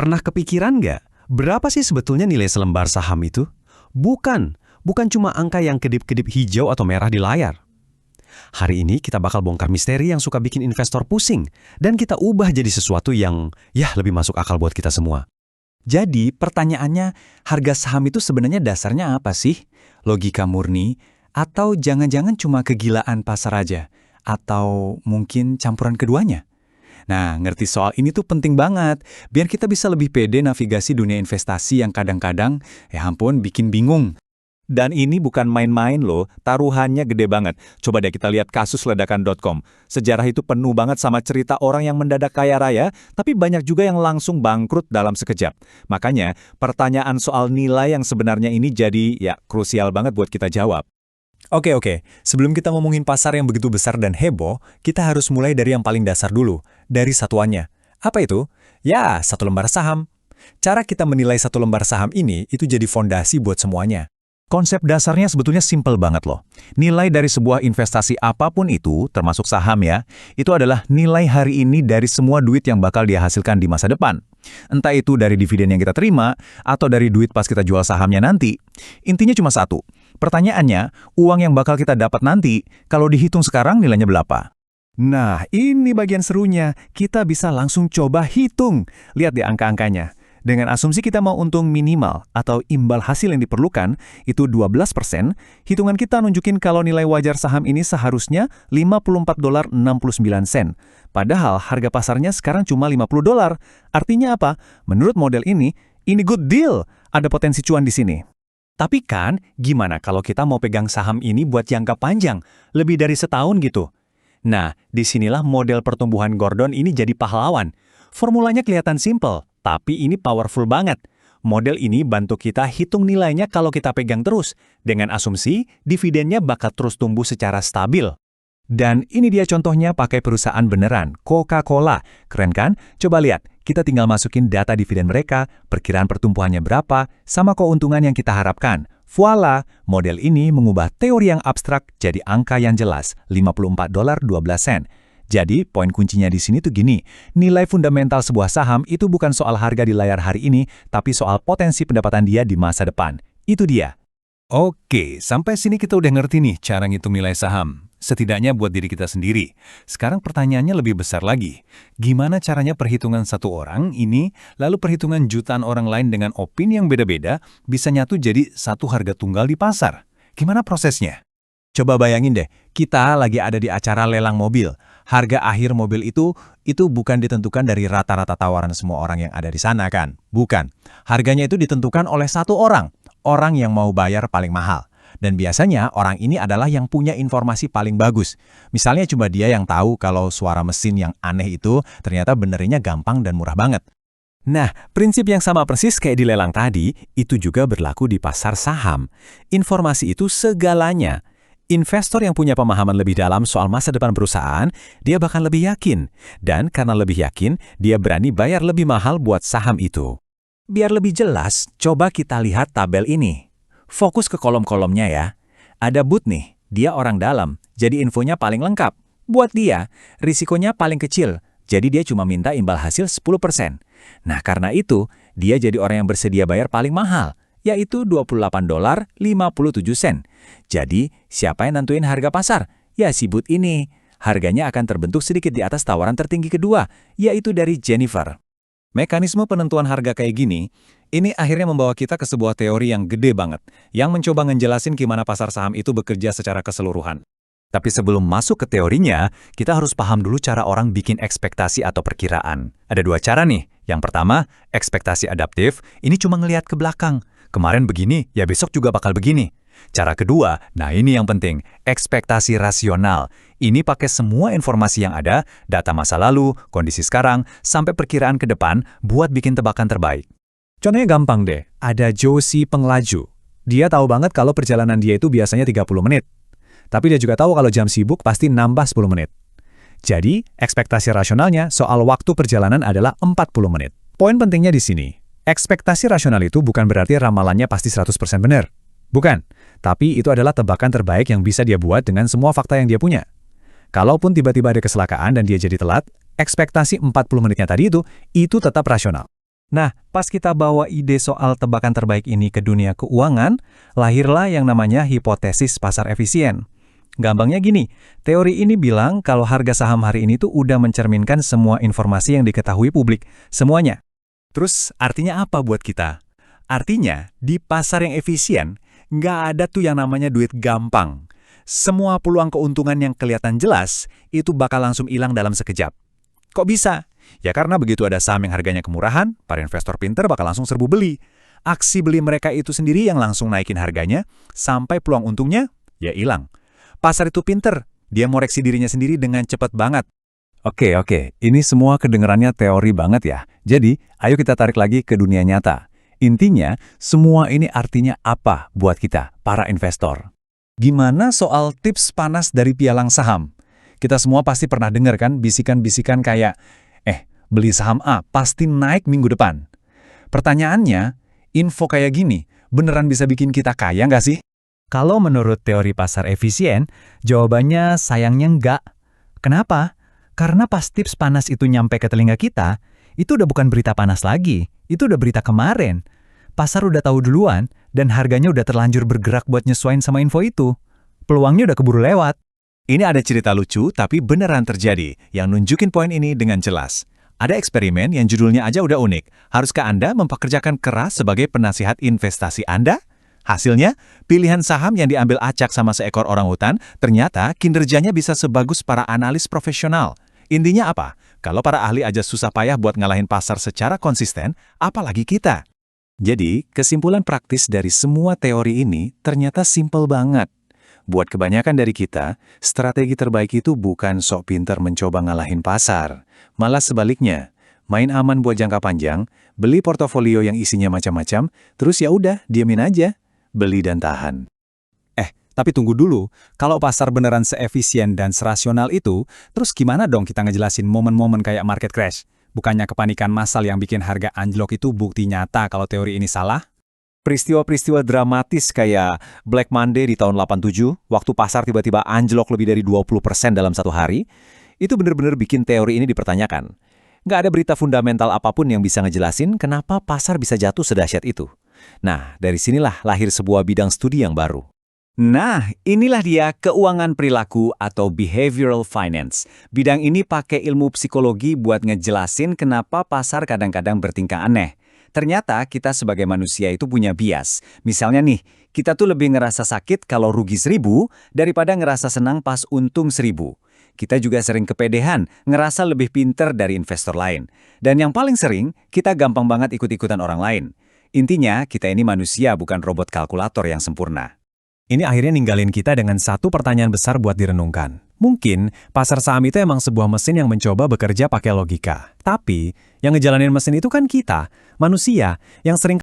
Pernah kepikiran nggak, berapa sih sebetulnya nilai selembar saham itu? Bukan cuma angka yang kedip-kedip hijau atau merah di layar. Hari ini kita bakal bongkar misteri yang suka bikin investor pusing, dan kita ubah jadi sesuatu yang, lebih masuk akal buat kita semua. Jadi, pertanyaannya, harga saham itu sebenarnya dasarnya apa sih? Logika murni? Atau jangan-jangan cuma kegilaan pasar aja? Atau mungkin campuran keduanya? Nah, ngerti soal ini tuh penting banget, biar kita bisa lebih pede navigasi dunia investasi yang kadang-kadang, ya ampun, bikin bingung. Dan ini bukan main-main loh, taruhannya gede banget. Coba deh kita lihat kasus ledakan.com. Sejarah itu penuh banget sama cerita orang yang mendadak kaya raya, tapi banyak juga yang langsung bangkrut dalam sekejap. Makanya, pertanyaan soal nilai yang sebenarnya ini jadi krusial banget buat kita jawab. Oke. Sebelum kita ngomongin pasar yang begitu besar dan heboh, kita harus mulai dari yang paling dasar dulu, dari satuannya. Apa itu? Ya, satu lembar saham. Cara kita menilai satu lembar saham ini, itu jadi fondasi buat semuanya. Konsep dasarnya sebetulnya simpel banget loh. Nilai dari sebuah investasi apapun itu, termasuk saham ya, itu adalah nilai hari ini dari semua duit yang bakal dia hasilkan di masa depan. Entah itu dari dividen yang kita terima, atau dari duit pas kita jual sahamnya nanti. Intinya cuma satu. Pertanyaannya, uang yang bakal kita dapat nanti, kalau dihitung sekarang nilainya berapa? Nah, ini bagian serunya. Kita bisa langsung coba hitung. Lihat di angka-angkanya. Dengan asumsi kita mau untung minimal atau imbal hasil yang diperlukan, itu 12%, hitungan kita nunjukin kalau nilai wajar saham ini seharusnya $54.69. Padahal harga pasarnya sekarang cuma $50. Artinya apa? Menurut model ini good deal. Ada potensi cuan di sini. Tapi kan, gimana kalau kita mau pegang saham ini buat jangka panjang, lebih dari setahun gitu? Nah, disinilah model pertumbuhan Gordon ini jadi pahlawan. Formulanya kelihatan simple, tapi ini powerful banget. Model ini bantu kita hitung nilainya kalau kita pegang terus, dengan asumsi dividennya bakal terus tumbuh secara stabil. Dan ini dia contohnya pakai perusahaan beneran, Coca-Cola. Keren kan? Coba lihat, kita tinggal masukin data dividen mereka, perkiraan pertumbuhannya berapa, sama keuntungan yang kita harapkan. Voila, model ini mengubah teori yang abstrak jadi angka yang jelas, $54.12. Jadi, poin kuncinya di sini tuh gini, nilai fundamental sebuah saham itu bukan soal harga di layar hari ini, tapi soal potensi pendapatan dia di masa depan. Itu dia. Oke, sampai sini kita udah ngerti nih cara ngitung nilai saham. Setidaknya buat diri kita sendiri. Sekarang pertanyaannya lebih besar lagi. Gimana caranya perhitungan satu orang ini, lalu perhitungan jutaan orang lain dengan opini yang beda-beda, bisa nyatu jadi satu harga tunggal di pasar? Gimana prosesnya? Coba bayangin deh, kita lagi ada di acara lelang mobil. Harga akhir mobil itu bukan ditentukan dari rata-rata tawaran semua orang yang ada di sana kan? Bukan. Harganya itu ditentukan oleh satu orang yang mau bayar paling mahal. Dan biasanya orang ini adalah yang punya informasi paling bagus. Misalnya cuma dia yang tahu kalau suara mesin yang aneh itu ternyata benerinnya gampang dan murah banget. Nah, prinsip yang sama persis kayak di lelang tadi, itu juga berlaku di pasar saham. Informasi itu segalanya. Investor yang punya pemahaman lebih dalam soal masa depan perusahaan, dia bahkan lebih yakin. Dan karena lebih yakin, dia berani bayar lebih mahal buat saham itu. Biar lebih jelas, coba kita lihat tabel ini. Fokus ke kolom-kolomnya ya. Ada Booth nih, dia orang dalam, jadi infonya paling lengkap. Buat dia, risikonya paling kecil, jadi dia cuma minta imbal hasil 10%. Nah, karena itu, dia jadi orang yang bersedia bayar paling mahal, yaitu $28.57. Jadi, siapa yang nentuin harga pasar? Ya si Booth ini. Harganya akan terbentuk sedikit di atas tawaran tertinggi kedua, yaitu dari Jennifer. Mekanisme penentuan harga kayak gini, ini akhirnya membawa kita ke sebuah teori yang gede banget, yang mencoba ngejelasin gimana pasar saham itu bekerja secara keseluruhan. Tapi sebelum masuk ke teorinya, kita harus paham dulu cara orang bikin ekspektasi atau perkiraan. Ada dua cara nih. Yang pertama, ekspektasi adaptif, ini cuma ngelihat ke belakang. Kemarin begini, ya besok juga bakal begini. Cara kedua, nah ini yang penting, ekspektasi rasional. Ini pakai semua informasi yang ada, data masa lalu, kondisi sekarang, sampai perkiraan ke depan buat bikin tebakan terbaik. Contohnya gampang deh, ada Josie pengelaju. Dia tahu banget kalau perjalanan dia itu biasanya 30 menit. Tapi dia juga tahu kalau jam sibuk pasti nambah 10 menit. Jadi, ekspektasi rasionalnya soal waktu perjalanan adalah 40 menit. Poin pentingnya di sini, ekspektasi rasional itu bukan berarti ramalannya pasti 100% benar. Bukan, tapi itu adalah tebakan terbaik yang bisa dia buat dengan semua fakta yang dia punya. Kalaupun tiba-tiba ada kecelakaan dan dia jadi telat, ekspektasi 40 menitnya tadi itu tetap rasional. Nah, pas kita bawa ide soal tebakan terbaik ini ke dunia keuangan, lahirlah yang namanya hipotesis pasar efisien. Gampangnya gini, teori ini bilang kalau harga saham hari ini tuh udah mencerminkan semua informasi yang diketahui publik, semuanya. Terus artinya apa buat kita? Artinya, di pasar yang efisien, nggak ada tuh yang namanya duit gampang. Semua peluang keuntungan yang kelihatan jelas, itu bakal langsung hilang dalam sekejap. Kok bisa? Ya karena begitu ada saham yang harganya kemurahan, para investor pinter bakal langsung serbu beli. Aksi beli mereka itu sendiri yang langsung naikin harganya, sampai peluang untungnya, ya hilang. Pasar itu pinter, dia moreksi dirinya sendiri dengan cepat banget. Oke, ini semua kedengerannya teori banget ya. Jadi, ayo kita tarik lagi ke dunia nyata. Intinya, semua ini artinya apa buat kita, para investor? Gimana soal tips panas dari pialang saham? Kita semua pasti pernah dengar kan bisikan-bisikan kayak, beli saham A pasti naik minggu depan. Pertanyaannya, info kayak gini beneran bisa bikin kita kaya nggak sih? Kalau menurut teori pasar efisien, jawabannya sayangnya enggak. Kenapa? Karena pas tips panas itu nyampe ke telinga kita, itu udah bukan berita panas lagi, itu udah berita kemarin. Pasar udah tahu duluan, dan harganya udah terlanjur bergerak buat nyesuaiin sama info itu. Peluangnya udah keburu lewat. Ini ada cerita lucu tapi beneran terjadi yang nunjukin poin ini dengan jelas. Ada eksperimen yang judulnya aja udah unik. Haruskah Anda mempekerjakan keras sebagai penasihat investasi Anda? Hasilnya, pilihan saham yang diambil acak sama seekor orangutan ternyata kinerjanya bisa sebagus para analis profesional. Intinya apa? Kalau para ahli aja susah payah buat ngalahin pasar secara konsisten, apalagi kita. Jadi, kesimpulan praktis dari semua teori ini ternyata simpel banget. Buat kebanyakan dari kita, strategi terbaik itu bukan sok pinter mencoba ngalahin pasar. Malah sebaliknya, main aman buat jangka panjang, beli portofolio yang isinya macam-macam, terus ya udah, diamin aja, beli dan tahan. Tapi tunggu dulu, kalau pasar beneran seefisien dan serasional itu, terus gimana dong kita ngejelasin momen-momen kayak market crash? Bukannya kepanikan massal yang bikin harga anjlok itu bukti nyata kalau teori ini salah? Peristiwa-peristiwa dramatis kayak Black Monday di tahun 87, waktu pasar tiba-tiba anjlok lebih dari 20% dalam satu hari, itu bener-bener bikin teori ini dipertanyakan. Nggak ada berita fundamental apapun yang bisa ngejelasin kenapa pasar bisa jatuh sedahsyat itu. Nah, dari sinilah lahir sebuah bidang studi yang baru. Nah, inilah dia keuangan perilaku atau behavioral finance. Bidang ini pakai ilmu psikologi buat ngejelasin kenapa pasar kadang-kadang bertingkah aneh. Ternyata kita sebagai manusia itu punya bias. Misalnya nih, kita tuh lebih ngerasa sakit kalau rugi 1.000 daripada ngerasa senang pas untung 1.000. Kita juga sering kepedean, ngerasa lebih pinter dari investor lain. Dan yang paling sering, kita gampang banget ikut-ikutan orang lain. Intinya, kita ini manusia bukan robot kalkulator yang sempurna. Ini akhirnya ninggalin kita dengan satu pertanyaan besar buat direnungkan. Mungkin pasar saham itu emang sebuah mesin yang mencoba bekerja pakai logika. Tapi yang ngejalanin mesin itu kan kita, manusia, yang sering